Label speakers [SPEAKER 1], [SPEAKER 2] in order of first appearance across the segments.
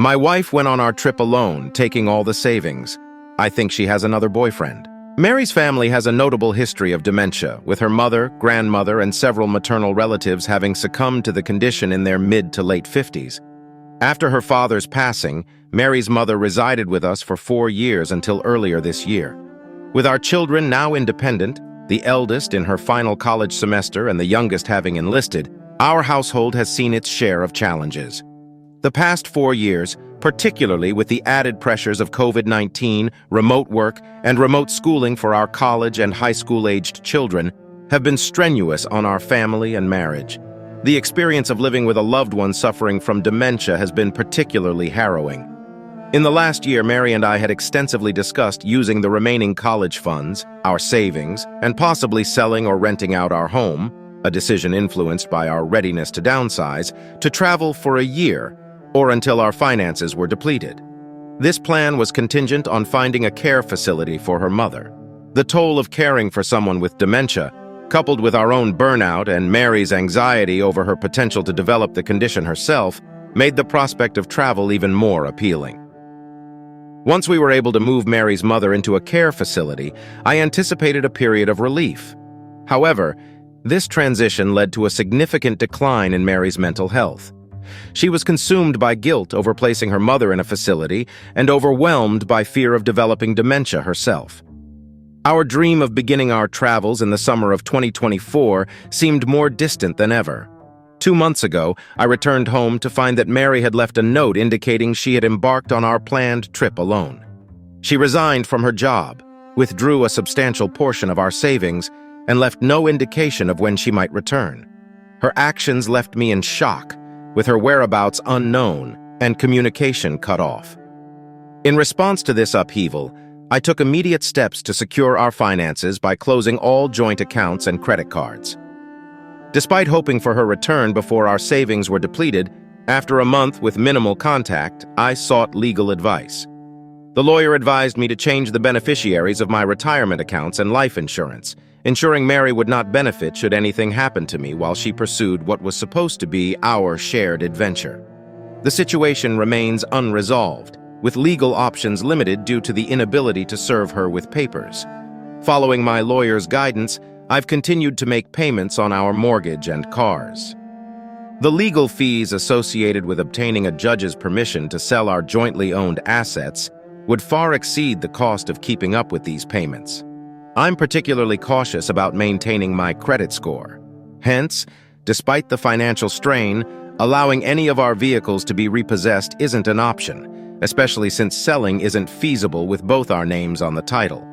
[SPEAKER 1] My wife went on our trip alone, taking all the savings. I think she has another boyfriend. Mary's family has a notable history of dementia, with her mother, grandmother, and several maternal relatives having succumbed to the condition in their mid to late 50s. After her father's passing, Mary's mother resided with us for 4 years until earlier this year. With our children now independent, the eldest in her final college semester and the youngest having enlisted, our household has seen its share of challenges. The past 4 years, particularly with the added pressures of COVID-19, remote work, and remote schooling for our college and high school-aged children, have been strenuous on our family and marriage. The experience of living with a loved one suffering from dementia has been particularly harrowing. In the last year, Mary and I had extensively discussed using the remaining college funds, our savings, and possibly selling or renting out our home, a decision influenced by our readiness to downsize, to travel for a year, or until our finances were depleted. This plan was contingent on finding a care facility for her mother. The toll of caring for someone with dementia, coupled with our own burnout and Mary's anxiety over her potential to develop the condition herself, made the prospect of travel even more appealing. Once we were able to move Mary's mother into a care facility, I anticipated a period of relief. However, this transition led to a significant decline in Mary's mental health. She was consumed by guilt over placing her mother in a facility and overwhelmed by fear of developing dementia herself. Our dream of beginning our travels in the summer of 2024 seemed more distant than ever. 2 months ago, I returned home to find that Mary had left a note indicating she had embarked on our planned trip alone. She resigned from her job, withdrew a substantial portion of our savings, and left no indication of when she might return. Her actions left me in shock, with her whereabouts unknown and communication cut off. In response to this upheaval, I took immediate steps to secure our finances by closing all joint accounts and credit cards. Despite hoping for her return before our savings were depleted, after a month with minimal contact, I sought legal advice. The lawyer advised me to change the beneficiaries of my retirement accounts and life insurance, ensuring Mary would not benefit should anything happen to me while she pursued what was supposed to be our shared adventure. The situation remains unresolved, with legal options limited due to the inability to serve her with papers. Following my lawyer's guidance, I've continued to make payments on our mortgage and cars. The legal fees associated with obtaining a judge's permission to sell our jointly owned assets would far exceed the cost of keeping up with these payments. I'm particularly cautious about maintaining my credit score. Hence, despite the financial strain, allowing any of our vehicles to be repossessed isn't an option, especially since selling isn't feasible with both our names on the title.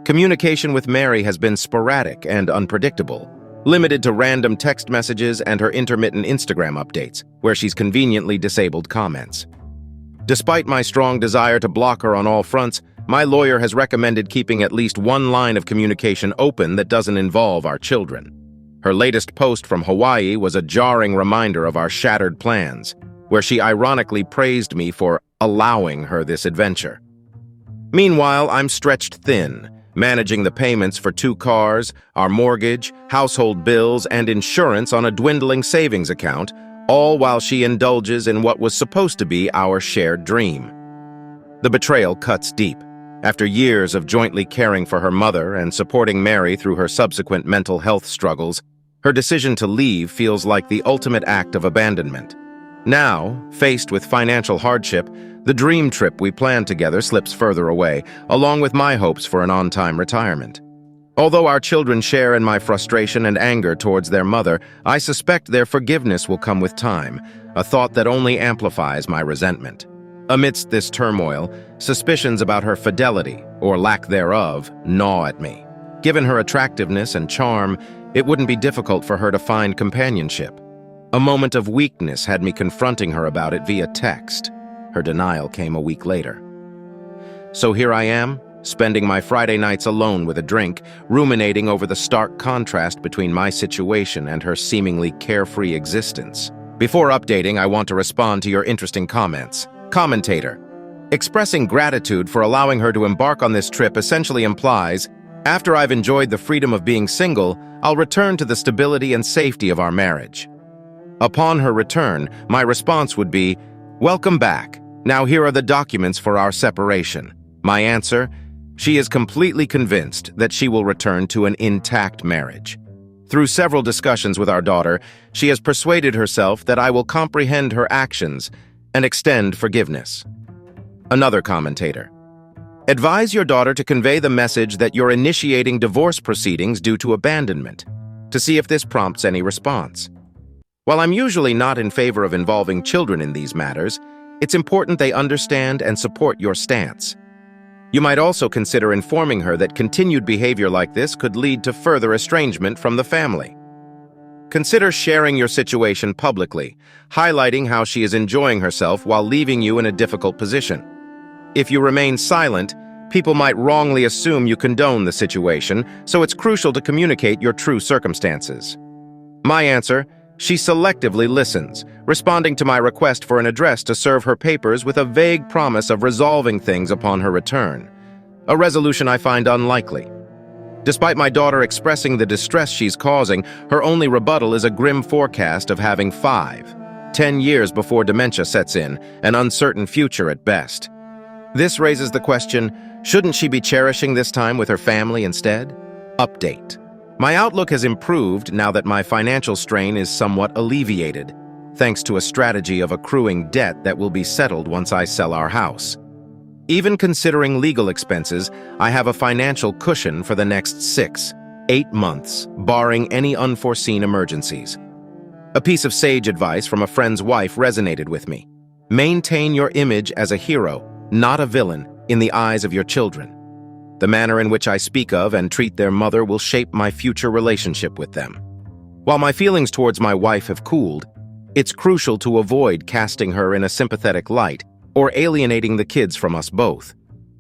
[SPEAKER 1] Communication with Mary has been sporadic and unpredictable, limited to random text messages and her intermittent Instagram updates, where she's conveniently disabled comments. Despite my strong desire to block her on all fronts, my lawyer has recommended keeping at least one line of communication open that doesn't involve our children. Her latest post from Hawaii was a jarring reminder of our shattered plans, where she ironically praised me for allowing her this adventure. Meanwhile, I'm stretched thin, managing the payments for 2 cars, our mortgage, household bills, and insurance on a dwindling savings account, all while she indulges in what was supposed to be our shared dream. The betrayal cuts deep. After years of jointly caring for her mother and supporting Mary through her subsequent mental health struggles, her decision to leave feels like the ultimate act of abandonment. Now, faced with financial hardship, the dream trip we planned together slips further away, along with my hopes for an on-time retirement. Although our children share in my frustration and anger towards their mother, I suspect their forgiveness will come with time, a thought that only amplifies my resentment. Amidst this turmoil, suspicions about her fidelity, or lack thereof, gnaw at me. Given her attractiveness and charm, it wouldn't be difficult for her to find companionship. A moment of weakness had me confronting her about it via text. Her denial came a week later. So here I am, spending my Friday nights alone with a drink, ruminating over the stark contrast between my situation and her seemingly carefree existence. Before updating, I want to respond to your interesting comments. Commentator: expressing gratitude for allowing her to embark on this trip essentially implies, after I've enjoyed the freedom of being single, I'll return to the stability and safety of our marriage. Upon her return, my response would be, welcome back. Now here are the documents for our separation. My answer: she is completely convinced that she will return to an intact marriage. Through several discussions with our daughter, she has persuaded herself that I will comprehend her actions and extend forgiveness. Another commentator: advise your daughter to convey the message that you're initiating divorce proceedings due to abandonment, to see if this prompts any response. While I'm usually not in favor of involving children in these matters, it's important they understand and support your stance. You might also consider informing her that continued behavior like this could lead to further estrangement from the family. Consider sharing your situation publicly, highlighting how she is enjoying herself while leaving you in a difficult position. If you remain silent, people might wrongly assume you condone the situation, so it's crucial to communicate your true circumstances. My answer: she selectively listens, responding to my request for an address to serve her papers with a vague promise of resolving things upon her return, a resolution I find unlikely. Despite my daughter expressing the distress she's causing, her only rebuttal is a grim forecast of having 5-10 years before dementia sets in, an uncertain future at best. This raises the question, shouldn't she be cherishing this time with her family instead? Update: my outlook has improved now that my financial strain is somewhat alleviated, thanks to a strategy of accruing debt that will be settled once I sell our house. Even considering legal expenses, I have a financial cushion for the next 6-8 months, barring any unforeseen emergencies. A piece of sage advice from a friend's wife resonated with me. Maintain your image as a hero, not a villain, in the eyes of your children. The manner in which I speak of and treat their mother will shape my future relationship with them. While my feelings towards my wife have cooled, it's crucial to avoid casting her in a sympathetic light or alienating the kids from us both.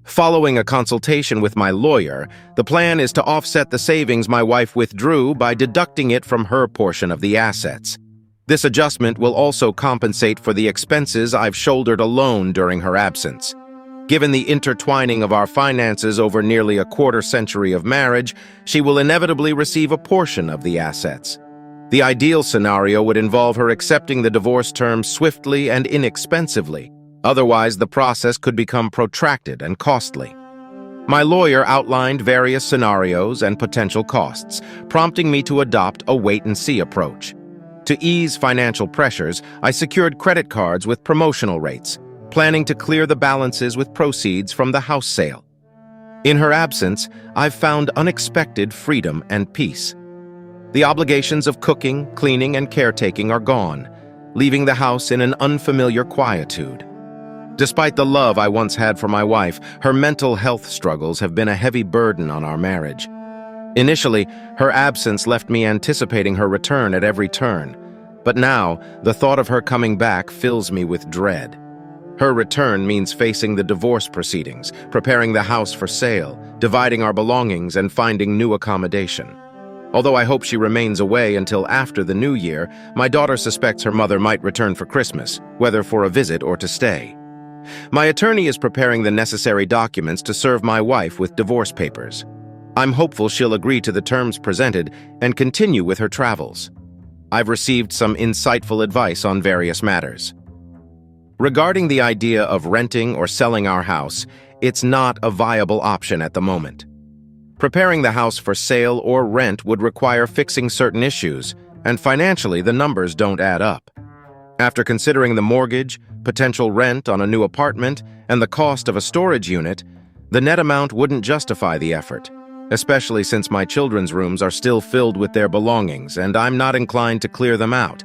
[SPEAKER 1] Following a consultation with my lawyer, the plan is to offset the savings my wife withdrew by deducting it from her portion of the assets. This adjustment will also compensate for the expenses I've shouldered alone during her absence. Given the intertwining of our finances over nearly a quarter-century of marriage, she will inevitably receive a portion of the assets. The ideal scenario would involve her accepting the divorce terms swiftly and inexpensively. Otherwise, the process could become protracted and costly. My lawyer outlined various scenarios and potential costs, prompting me to adopt a wait-and-see approach. To ease financial pressures, I secured credit cards with promotional rates, planning to clear the balances with proceeds from the house sale. In her absence, I've found unexpected freedom and peace. The obligations of cooking, cleaning, and caretaking are gone, leaving the house in an unfamiliar quietude. Despite the love I once had for my wife, her mental health struggles have been a heavy burden on our marriage. Initially, her absence left me anticipating her return at every turn, but now the thought of her coming back fills me with dread. Her return means facing the divorce proceedings, preparing the house for sale, dividing our belongings, and finding new accommodation. Although I hope she remains away until after the new year, my daughter suspects her mother might return for Christmas, whether for a visit or to stay. My attorney is preparing the necessary documents to serve my wife with divorce papers. I'm hopeful she'll agree to the terms presented and continue with her travels. I've received some insightful advice on various matters. Regarding the idea of renting or selling our house, it's not a viable option at the moment. Preparing the house for sale or rent would require fixing certain issues, and financially the numbers don't add up. After considering the mortgage, potential rent on a new apartment, and the cost of a storage unit, the net amount wouldn't justify the effort, especially since my children's rooms are still filled with their belongings and I'm not inclined to clear them out.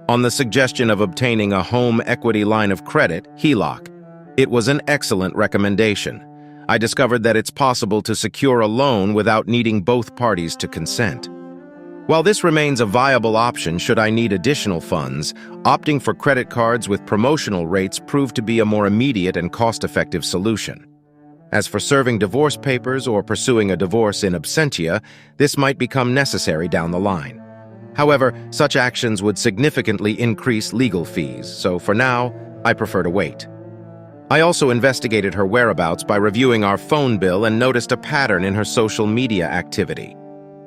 [SPEAKER 1] On the suggestion of obtaining a home equity line of credit, HELOC, it was an excellent recommendation. I discovered that it's possible to secure a loan without needing both parties to consent. While this remains a viable option should I need additional funds, opting for credit cards with promotional rates proved to be a more immediate and cost-effective solution. As for serving divorce papers or pursuing a divorce in absentia, this might become necessary down the line. However, such actions would significantly increase legal fees, so for now, I prefer to wait. I also investigated her whereabouts by reviewing our phone bill and noticed a pattern in her social media activity.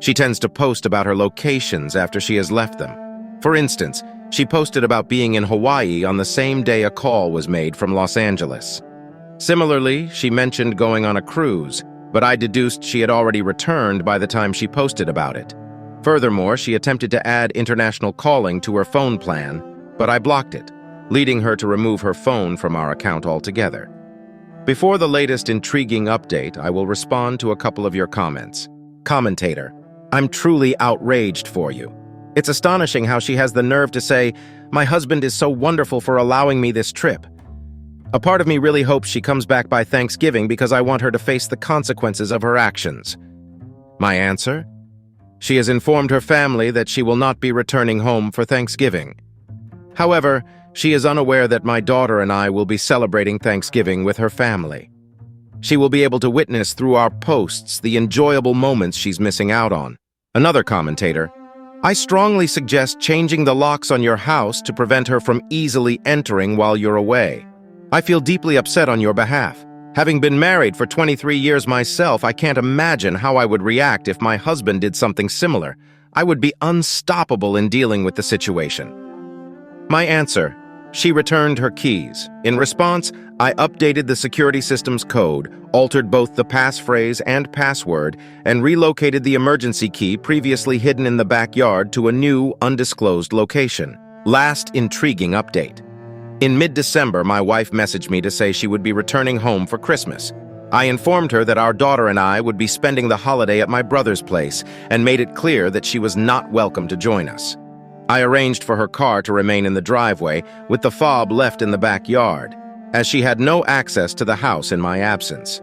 [SPEAKER 1] She tends to post about her locations after she has left them. For instance, She posted about being in Hawaii on the same day a call was made from Los Angeles. Similarly, she mentioned going on a cruise, but I deduced she had already returned by the time she posted about it. Furthermore, she attempted to add international calling to her phone plan, but I blocked it, leading her to remove her phone from our account altogether. Before the latest intriguing update, I will respond to a couple of your comments. Commentator: I'm truly outraged for you. It's astonishing how she has the nerve to say, "My husband is so wonderful for allowing me this trip." A part of me really hopes she comes back by Thanksgiving because I want her to face the consequences of her actions. My answer? She has informed her family that she will not be returning home for Thanksgiving. However, she is unaware that my daughter and I will be celebrating Thanksgiving with her family. She will be able to witness through our posts the enjoyable moments she's missing out on. Another commentator: I strongly suggest changing the locks on your house to prevent her from easily entering while you're away. I feel deeply upset on your behalf. Having been married for 23 years myself, I can't imagine how I would react if my husband did something similar. I would be unstoppable in dealing with the situation. My answer: she returned her keys. In response, I updated the security system's code, altered both the passphrase and password, and relocated the emergency key previously hidden in the backyard to a new, undisclosed location. Last intriguing update. In mid-December, my wife messaged me to say she would be returning home for Christmas. I informed her that our daughter and I would be spending the holiday at my brother's place and made it clear that she was not welcome to join us. I arranged for her car to remain in the driveway, with the fob left in the backyard, as she had no access to the house in my absence.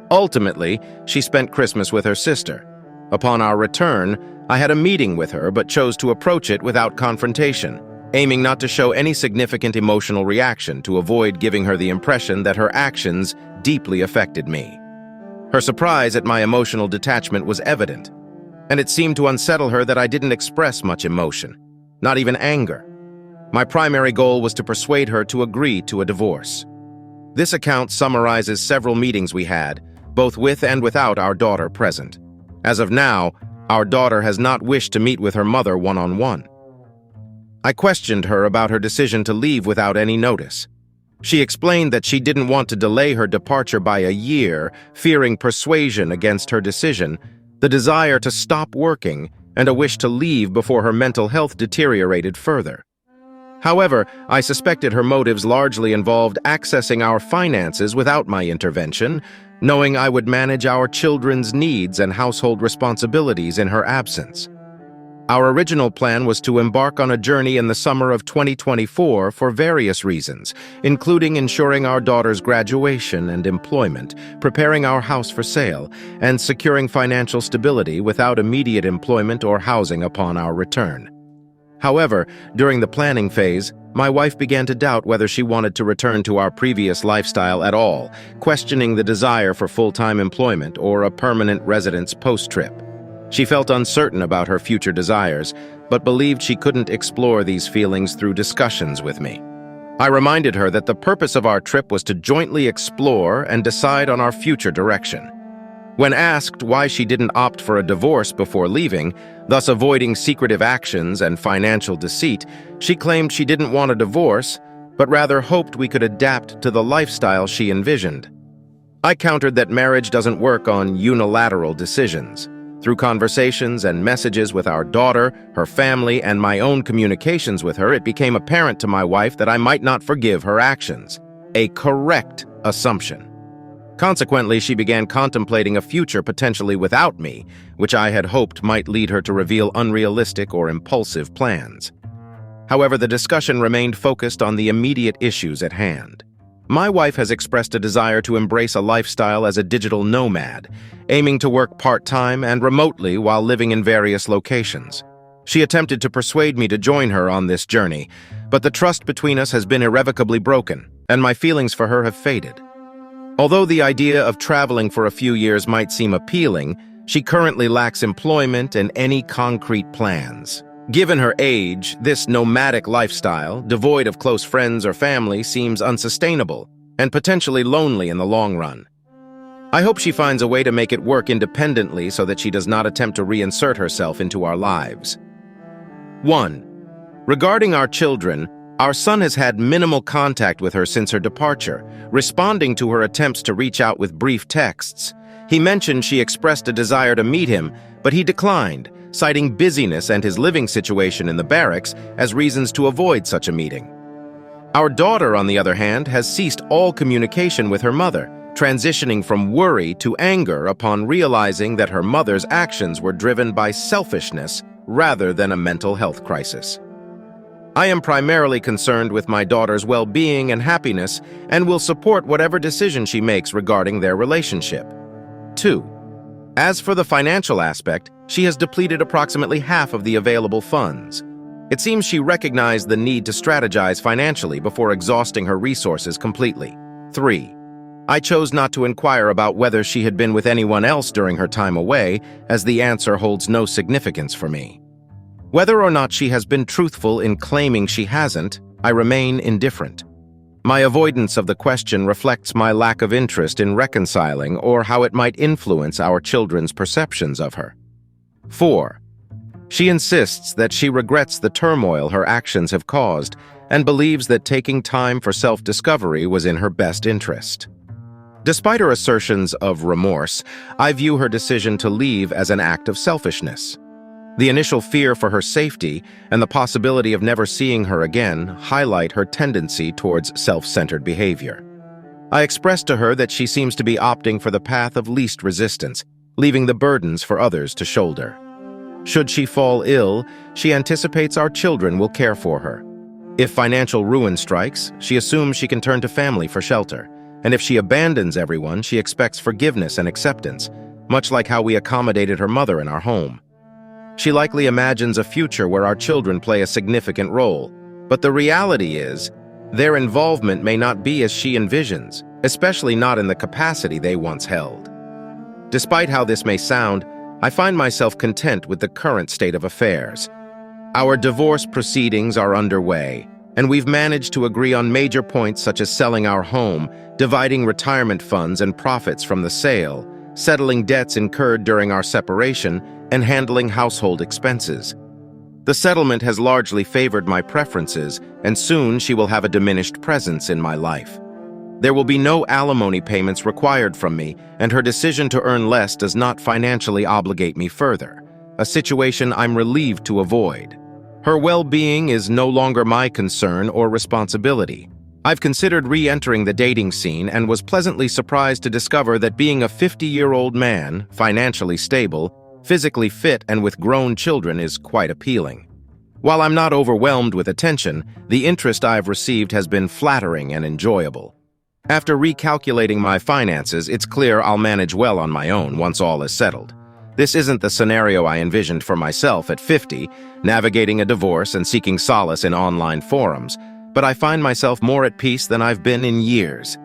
[SPEAKER 1] Ultimately, she spent Christmas with her sister. Upon our return, I had a meeting with her but chose to approach it without confrontation, aiming not to show any significant emotional reaction to avoid giving her the impression that her actions deeply affected me. Her surprise at my emotional detachment was evident, and it seemed to unsettle her that I didn't express much emotion. Not even anger. My primary goal was to persuade her to agree to a divorce. This account summarizes several meetings we had, both with and without our daughter present. As of now, our daughter has not wished to meet with her mother one-on-one. I questioned her about her decision to leave without any notice. She explained that she didn't want to delay her departure by a year, fearing persuasion against her decision, the desire to stop working, and a wish to leave before her mental health deteriorated further. However, I suspected her motives largely involved accessing our finances without my intervention, knowing I would manage our children's needs and household responsibilities in her absence. Our original plan was to embark on a journey in the summer of 2024 for various reasons, including ensuring our daughter's graduation and employment, preparing our house for sale, and securing financial stability without immediate employment or housing upon our return. However, during the planning phase, my wife began to doubt whether she wanted to return to our previous lifestyle at all, questioning the desire for full-time employment or a permanent residence post-trip. She felt uncertain about her future desires, but believed she couldn't explore these feelings through discussions with me. I reminded her that the purpose of our trip was to jointly explore and decide on our future direction. When asked why she didn't opt for a divorce before leaving, thus avoiding secretive actions and financial deceit, she claimed she didn't want a divorce, but rather hoped we could adapt to the lifestyle she envisioned. I countered that marriage doesn't work on unilateral decisions. Through conversations and messages with our daughter, her family, and my own communications with her, it became apparent to my wife that I might not forgive her actions. A correct assumption. Consequently, she began contemplating a future potentially without me, which I had hoped might lead her to reveal unrealistic or impulsive plans. However, the discussion remained focused on the immediate issues at hand. My wife has expressed a desire to embrace a lifestyle as a digital nomad, aiming to work part-time and remotely while living in various locations. She attempted to persuade me to join her on this journey, but the trust between us has been irrevocably broken, and my feelings for her have faded. Although the idea of traveling for a few years might seem appealing, she currently lacks employment and any concrete plans. Given her age, this nomadic lifestyle, devoid of close friends or family, seems unsustainable and potentially lonely in the long run. I hope she finds a way to make it work independently so that she does not attempt to reinsert herself into our lives. 1. Regarding our children, our son has had minimal contact with her since her departure, responding to her attempts to reach out with brief texts. He mentioned she expressed a desire to meet him, but he declined, citing busyness and his living situation in the barracks as reasons to avoid such a meeting. Our daughter, on the other hand, has ceased all communication with her mother, transitioning from worry to anger upon realizing that her mother's actions were driven by selfishness rather than a mental health crisis. I am primarily concerned with my daughter's well-being and happiness and will support whatever decision she makes regarding their relationship. 2. As for the financial aspect, she has depleted approximately half of the available funds. It seems she recognized the need to strategize financially before exhausting her resources completely. 3. I chose not to inquire about whether she had been with anyone else during her time away, as the answer holds no significance for me. Whether or not she has been truthful in claiming she hasn't, I remain indifferent. My avoidance of the question reflects my lack of interest in reconciling or how it might influence our children's perceptions of her. 4. She insists that she regrets the turmoil her actions have caused and believes that taking time for self-discovery was in her best interest. Despite her assertions of remorse, I view her decision to leave as an act of selfishness. The initial fear for her safety and the possibility of never seeing her again highlight her tendency towards self-centered behavior. I expressed to her that she seems to be opting for the path of least resistance, leaving the burdens for others to shoulder. Should she fall ill, she anticipates our children will care for her. If financial ruin strikes, she assumes she can turn to family for shelter. And if she abandons everyone, she expects forgiveness and acceptance, much like how we accommodated her mother in our home. She likely imagines a future where our children play a significant role, but the reality is, their involvement may not be as she envisions, especially not in the capacity they once held. Despite how this may sound, I find myself content with the current state of affairs. Our divorce proceedings are underway, and we've managed to agree on major points such as selling our home, dividing retirement funds and profits from the sale, settling debts incurred during our separation, and handling household expenses. The settlement has largely favored my preferences, and soon she will have a diminished presence in my life. There will be no alimony payments required from me, and her decision to earn less does not financially obligate me further, a situation I'm relieved to avoid. Her well-being is no longer my concern or responsibility. I've considered re-entering the dating scene and was pleasantly surprised to discover that being a 50-year-old man, financially stable, physically fit, and with grown children is quite appealing. While I'm not overwhelmed with attention, the interest I've received has been flattering and enjoyable. After recalculating my finances, it's clear I'll manage well on my own once all is settled. This isn't the scenario I envisioned for myself at 50, navigating a divorce and seeking solace in online forums, but I find myself more at peace than I've been in years.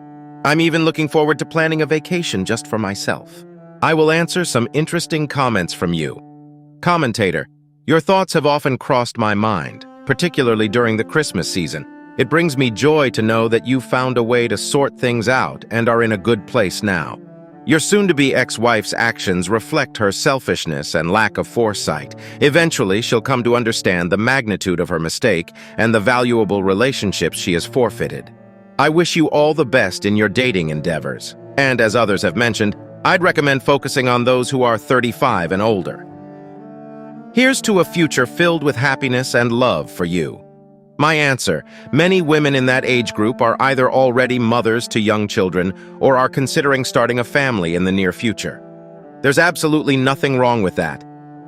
[SPEAKER 1] I'm even looking forward to planning a vacation just for myself. I will answer some interesting comments from you. Commentator, your thoughts have often crossed my mind, particularly during the Christmas season. It brings me joy to know that you found a way to sort things out and are in a good place now. Your soon-to-be ex-wife's actions reflect her selfishness and lack of foresight. Eventually, she'll come to understand the magnitude of her mistake and the valuable relationships she has forfeited. I wish you all the best in your dating endeavors. And as others have mentioned, I'd recommend focusing on those who are 35 and older. Here's to a future filled with happiness and love for you. My answer: many women in that age group are either already mothers to young children or are considering starting a family in the near future. There's absolutely nothing wrong with that.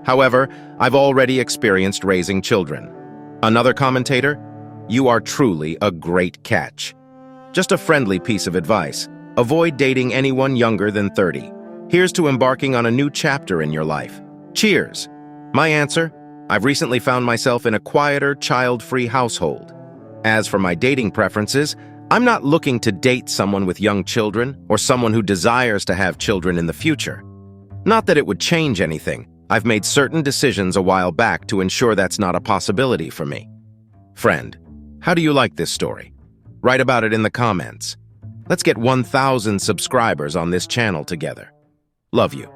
[SPEAKER 1] However, I've already experienced raising children. Another commentator: you are truly a great catch. Just a friendly piece of advice: avoid dating anyone younger than 30. Here's to embarking on a new chapter in your life. Cheers! My answer: I've recently found myself in a quieter, child-free household. As for my dating preferences, I'm not looking to date someone with young children or someone who desires to have children in the future. Not that it would change anything. I've made certain decisions a while back to ensure that's not a possibility for me. Friend, how do you like this story? Write about it in the comments. Let's get 1,000 subscribers on this channel together. Love you.